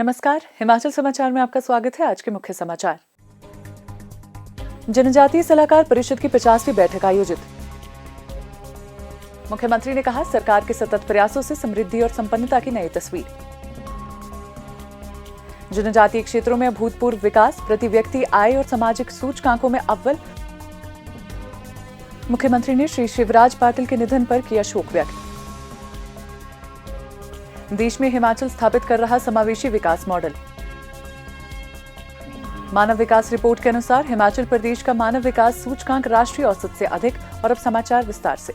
नमस्कार, हिमाचल समाचार में आपका स्वागत है। आज के मुख्य समाचार। जनजातीय सलाहकार परिषद की 50वीं बैठक आयोजित। मुख्यमंत्री ने कहा, सरकार के सतत प्रयासों से समृद्धि और संपन्नता की नई तस्वीर। जनजातीय क्षेत्रों में अभूतपूर्व विकास, प्रति व्यक्ति आय और सामाजिक सूचकांकों में अव्वल। मुख्यमंत्री ने श्री शिवराज पाटिल के निधन पर किया शोक व्यक्त। देश में हिमाचल स्थापित कर रहा समावेशी विकास मॉडल। मानव विकास रिपोर्ट के अनुसार हिमाचल प्रदेश का मानव विकास सूचकांक राष्ट्रीय औसत से अधिक। और अब समाचार विस्तार से।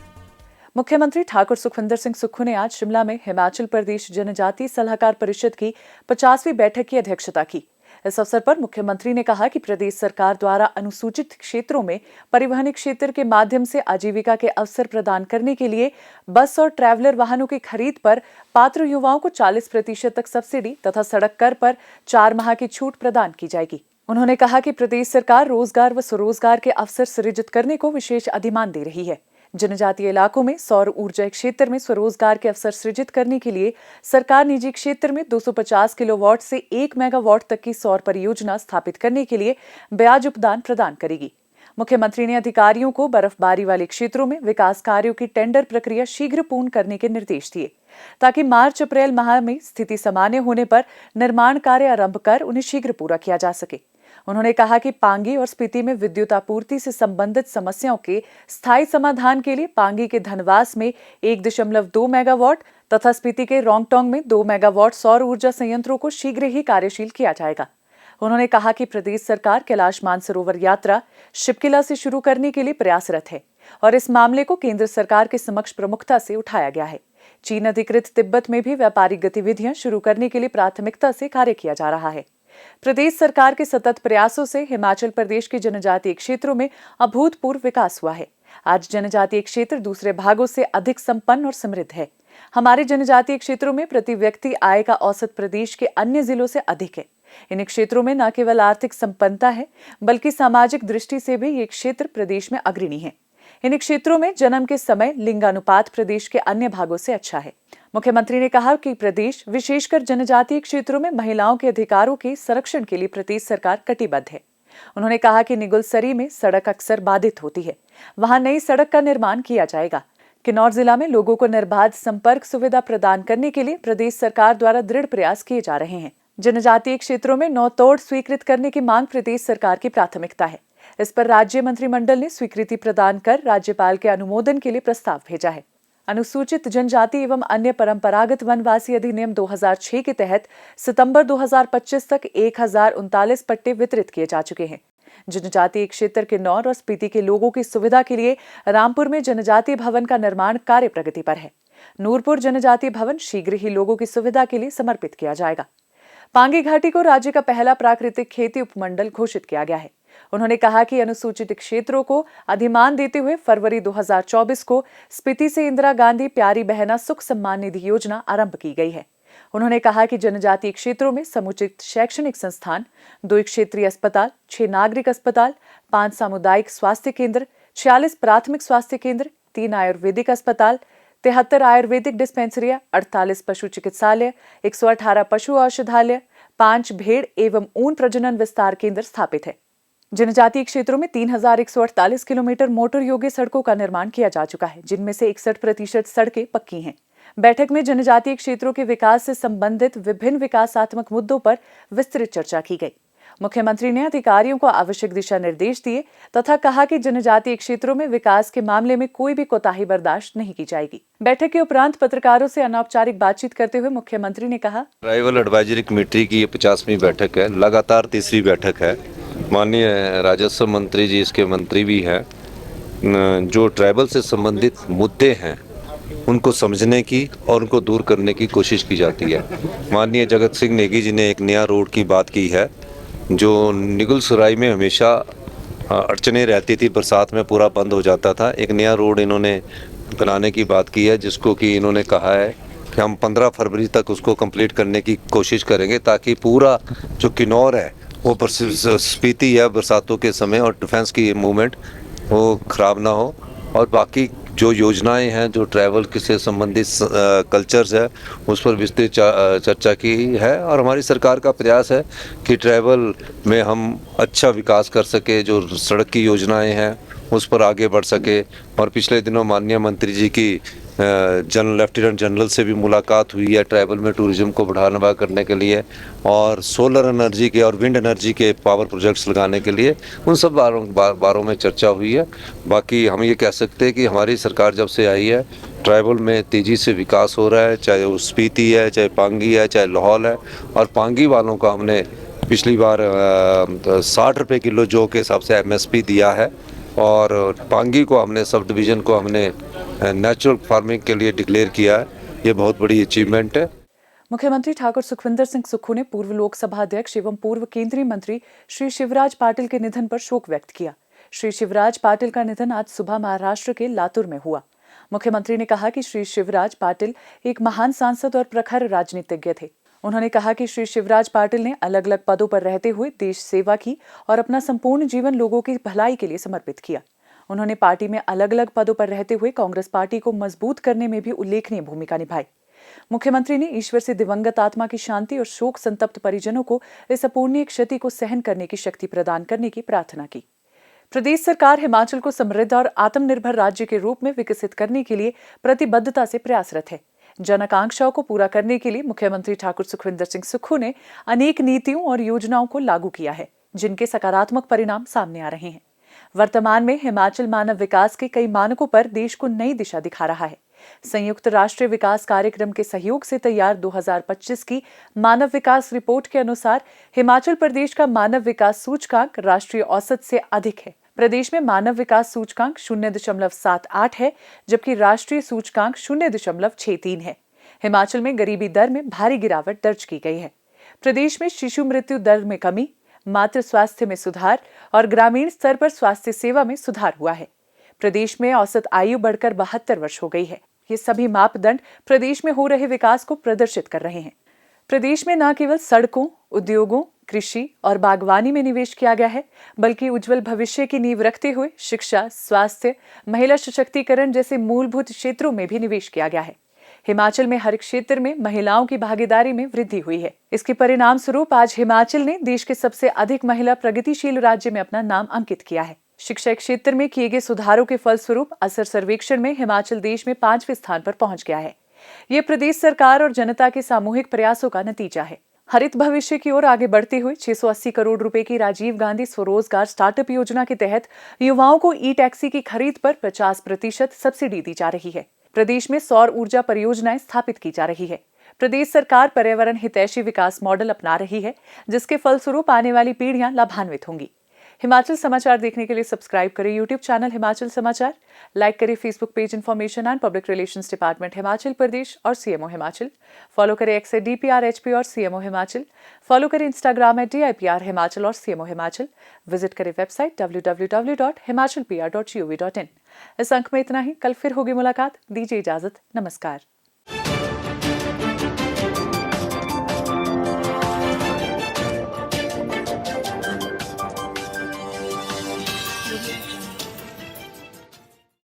मुख्यमंत्री ठाकुर सुखविंदर सिंह सुक्खू ने आज शिमला में हिमाचल प्रदेश जनजातीय सलाहकार परिषद की 50वीं बैठक की अध्यक्षता की। इस अवसर पर मुख्यमंत्री ने कहा कि प्रदेश सरकार द्वारा अनुसूचित क्षेत्रों में परिवहन क्षेत्र के माध्यम से आजीविका के अवसर प्रदान करने के लिए बस और ट्रैवलर वाहनों की खरीद पर पात्र युवाओं को 40% तक सब्सिडी तथा सड़क कर पर 4 माह की छूट प्रदान की जाएगी। उन्होंने कहा कि प्रदेश सरकार रोजगार व स्वरोजगार के अवसर सृजित करने को विशेष अधिमान दे रही है। जनजातीय इलाकों में सौर ऊर्जा क्षेत्र में स्वरोजगार के अवसर सृजित करने के लिए सरकार निजी क्षेत्र में 250 किलोवाट से 1 मेगावाट तक की सौर परियोजना स्थापित करने के लिए ब्याज उपदान प्रदान करेगी। मुख्यमंत्री ने अधिकारियों को बर्फबारी वाले क्षेत्रों में विकास कार्यों की टेंडर प्रक्रिया शीघ्र पूर्ण करने के निर्देश दिए, ताकि मार्च-अप्रैल माह में स्थिति सामान्य होने पर निर्माण कार्य आरंभ कर उन्हें शीघ्र पूरा किया जा सके। उन्होंने कहा कि पांगी और स्पीति में विद्युत आपूर्ति से संबंधित समस्याओं के स्थायी समाधान के लिए पांगी के धनवास में 1.2 मेगावाट तथा स्पीति के रोंगटोंग में 2 मेगावाट सौर ऊर्जा संयंत्रों को शीघ्र ही कार्यशील किया जाएगा। उन्होंने कहा कि प्रदेश सरकार कैलाश मानसरोवर यात्रा शिपकिला से शुरू करने के लिए प्रयासरत है और इस मामले को केंद्र सरकार के समक्ष प्रमुखता से उठाया गया है। चीन अधिकृत तिब्बत में भी व्यापारिक गतिविधियां शुरू करने के लिए प्राथमिकता से कार्य किया जा रहा है। प्रदेश सरकार के सतत प्रयासों से हिमाचल प्रदेश के जनजातीय क्षेत्रों में अभूतपूर्व विकास हुआ है। आज जनजातीय क्षेत्र दूसरे भागों से अधिक संपन्न और समृद्ध है। हमारे जनजातीय क्षेत्रों में प्रति व्यक्ति आय का औसत प्रदेश के अन्य जिलों से अधिक है। इन क्षेत्रों में न केवल आर्थिक संपन्नता है, बल्कि सामाजिक दृष्टि से भी ये क्षेत्र प्रदेश में अग्रणी है। इन क्षेत्रों में जन्म के समय लिंगानुपात प्रदेश के अन्य भागों से अच्छा है। मुख्यमंत्री ने कहा कि प्रदेश विशेषकर जनजातीय क्षेत्रों में महिलाओं के अधिकारों के संरक्षण के लिए प्रदेश सरकार कटिबद्ध है। उन्होंने कहा कि निगुलसरी में सड़क अक्सर बाधित होती है, वहां नई सड़क का निर्माण किया जाएगा। किन्नौर जिला में लोगों को निर्बाध संपर्क सुविधा प्रदान करने के लिए प्रदेश सरकार द्वारा दृढ़ प्रयास किए जा रहे हैं। जनजातीय क्षेत्रों में नौतोड़ स्वीकृत करने की मांग प्रदेश सरकार की प्राथमिकता है। इस पर राज्य मंत्रिमंडल ने स्वीकृति प्रदान कर राज्यपाल के अनुमोदन के लिए प्रस्ताव भेजा है। अनुसूचित जनजाति एवं अन्य परंपरागत वनवासी अधिनियम 2006 के तहत सितंबर 2025 तक 1039 पट्टे वितरित किए जा चुके हैं। जनजातीय क्षेत्र के किन्नौर और स्पीति के लोगों की सुविधा के लिए रामपुर में जनजातीय भवन का निर्माण कार्य प्रगति पर है। नूरपुर जनजातीय भवन शीघ्र ही लोगों की सुविधा के लिए समर्पित किया जाएगा। पांगी घाटी को राज्य का पहला प्राकृतिक खेती उपमंडल घोषित किया गया है। उन्होंने कहा कि अनुसूचित क्षेत्रों को अधिमान देते हुए फरवरी 2024 को स्पीति से इंदिरा गांधी प्यारी बहना सुख सम्मान निधि योजना आरंभ की गई है। उन्होंने कहा कि जनजातीय क्षेत्रों में समुचित शैक्षणिक संस्थान, 2 क्षेत्रीय अस्पताल, 6 नागरिक अस्पताल, 5 सामुदायिक स्वास्थ्य केंद्र, 46 प्राथमिक स्वास्थ्य केंद्र, 3 आयुर्वेदिक अस्पताल, 73 आयुर्वेदिक डिस्पेंसरियां, 48 पशु चिकित्सालय, 118 पशु औषधालय, 5 भेड़ एवं ऊन प्रजनन विस्तार केंद्र स्थापित है। जनजातीय क्षेत्रों में 3148 किलोमीटर मोटर योग्य सड़कों का निर्माण किया जा चुका है, जिनमें से 61% सड़कें पक्की हैं। बैठक में जनजातीय क्षेत्रों के विकास से संबंधित विभिन्न विकासात्मक मुद्दों पर विस्तृत चर्चा की गई। मुख्यमंत्री ने अधिकारियों को आवश्यक दिशा निर्देश दिए तथा कहा कि जनजातीय क्षेत्रों में विकास के मामले में कोई भी कोताही बर्दाश्त नहीं की जाएगी। बैठक के उपरांत पत्रकारों से अनौपचारिक बातचीत करते हुए मुख्यमंत्री ने कहा, ट्राइबल एडवाइजरी कमेटी की 50वीं बैठक है, लगातार तीसरी बैठक है। माननीय राजस्व मंत्री जी इसके मंत्री भी हैं। जो ट्राइबल से संबंधित मुद्दे हैं उनको समझने की और उनको दूर करने की कोशिश की जाती है। माननीय जगत सिंह नेगी जी ने एक नया रोड की बात की है, जो निगुलसराई में हमेशा अड़चने रहती थी, बरसात में पूरा बंद हो जाता था। एक नया रोड इन्होंने बनाने की बात की है, जिसको कि इन्होंने कहा है कि हम 15 फरवरी तक उसको कंप्लीट करने की कोशिश करेंगे, ताकि पूरा जो किन्नौर है वो स्पीति है बरसातों के समय और डिफेंस की मूवमेंट वो ख़राब ना हो और बाकी जो योजनाएं हैं, जो ट्रैवल से संबंधित कल्चर्स है, उस पर विस्तृत चर्चा की है। और हमारी सरकार का प्रयास है कि ट्रैवल में हम अच्छा विकास कर सके, जो सड़क की योजनाएं हैं उस पर आगे बढ़ सके। और पिछले दिनों माननीय मंत्री जी की लेफ्टिनेंट जनरल से भी मुलाकात हुई है ट्रैवल में टूरिज्म को बढ़ावा करने के लिए, और सोलर एनर्जी के और विंड एनर्जी के पावर प्रोजेक्ट्स लगाने के लिए उन सब बारों में चर्चा हुई है। बाकी हम ये कह सकते हैं कि हमारी सरकार जब से आई है ट्रैवल में तेज़ी से विकास हो रहा है, चाहे वो स्पीति है, चाहे पांगी है, चाहे लाहौल है। और पांगी वालों का हमने पिछली बार 60 रुपये किलो जो के हिसाब से MSP दिया है, और पांगी को हमने सब डिवीज़न को हमने नेचुरल फार्मिंग के लिए डिक्लेयर किया है। ये बहुत बड़ी अचीवमेंट है। मुख्यमंत्री ठाकुर सुखविंदर सिंह सुक्खू ने पूर्व लोकसभा अध्यक्ष एवं पूर्व केंद्रीय मंत्री श्री शिवराज पाटिल के निधन पर शोक व्यक्त किया। श्री शिवराज पाटिल का निधन आज सुबह महाराष्ट्र के लातूर में हुआ। मुख्यमंत्री ने कहा कि श्री शिवराज पाटिल एक महान सांसद और प्रखर राजनीतिज्ञ थे। उन्होंने कहा कि श्री शिवराज पाटिल ने अलग अलग पदों पर रहते हुए देश सेवा की और अपना संपूर्ण जीवन लोगों की भलाई के लिए समर्पित किया। उन्होंने पार्टी में अलग अलग पदों पर रहते हुए कांग्रेस पार्टी को मजबूत करने में भी उल्लेखनीय भूमिका निभाई। मुख्यमंत्री ने ईश्वर से दिवंगत आत्मा की शांति और शोक संतप्त परिजनों को इस अपूर्णीय क्षति को सहन करने की शक्ति प्रदान करने की प्रार्थना की। प्रदेश सरकार हिमाचल को समृद्ध और आत्मनिर्भर राज्य के रूप में विकसित करने के लिए प्रतिबद्धता से प्रयासरत है। जन आकांक्षाओं को पूरा करने के लिए मुख्यमंत्री ठाकुर सुखविंदर सिंह सुक्खू ने अनेक नीतियों और योजनाओं को लागू किया है, जिनके सकारात्मक परिणाम सामने आ रहे हैं। वर्तमान में हिमाचल मानव विकास के कई मानकों पर देश को नई दिशा दिखा रहा है। संयुक्त राष्ट्र विकास कार्यक्रम के सहयोग से तैयार 2025 की मानव विकास रिपोर्ट के अनुसार हिमाचल प्रदेश का मानव विकास सूचकांक राष्ट्रीय औसत से अधिक है। प्रदेश में मानव विकास सूचकांक 0.78 है, जबकि राष्ट्रीय सूचकांक 0.63 है। हिमाचल में गरीबी दर में भारी गिरावट दर्ज की गई है। प्रदेश में शिशु मृत्यु दर में कमी, मातृ स्वास्थ्य में सुधार और ग्रामीण स्तर पर स्वास्थ्य सेवा में सुधार हुआ है। प्रदेश में औसत आयु बढ़कर 72 वर्ष हो गई है। ये सभी मापदंड प्रदेश में हो रहे विकास को प्रदर्शित कर रहे हैं। प्रदेश में न केवल सड़कों, उद्योगों, कृषि और बागवानी में निवेश किया गया है, बल्कि उज्जवल भविष्य की नींव रखते हुए शिक्षा, स्वास्थ्य, महिला सशक्तिकरण जैसे मूलभूत क्षेत्रों में भी निवेश किया गया है। हिमाचल में हर क्षेत्र में महिलाओं की भागीदारी में वृद्धि हुई है। इसके परिणाम स्वरूप आज हिमाचल ने देश के सबसे अधिक महिला प्रगतिशील राज्य में अपना नाम अंकित किया है। शिक्षा क्षेत्र में किए गए सुधारों के फलस्वरूप असर सर्वेक्षण में हिमाचल देश में 5वें स्थान पर पहुंच गया है। ये प्रदेश सरकार और जनता के सामूहिक प्रयासों का नतीजा है। हरित भविष्य की ओर आगे बढ़ते हुए 680 करोड़ रुपए की राजीव गांधी स्वरोजगार स्टार्टअप योजना के तहत युवाओं को ई टैक्सी की खरीद पर 50% सब्सिडी दी जा रही है। प्रदेश में सौर ऊर्जा परियोजनाएं स्थापित की जा रही है। प्रदेश सरकार पर्यावरण हितैषी विकास मॉडल अपना रही है, जिसके फलस्वरूप आने वाली पीढ़ियां लाभान्वित होंगी। हिमाचल समाचार देखने के लिए सब्सक्राइब करें यूट्यूब चैनल हिमाचल समाचार, लाइक करें Facebook page information and public relations department Himachal Pradesh और CMO हिमाचल, फॉलो करें एक्स DPR HP और CMO हिमाचल, फॉलो करें इंस्टाग्राम @DIPR हिमाचल और CMO हिमाचल, विजिट करें वेबसाइट www.himachalpr.gov.in। इस अंक में इतना ही। कल फिर होगी मुलाकात। दीजिए इजाजत। नमस्कार।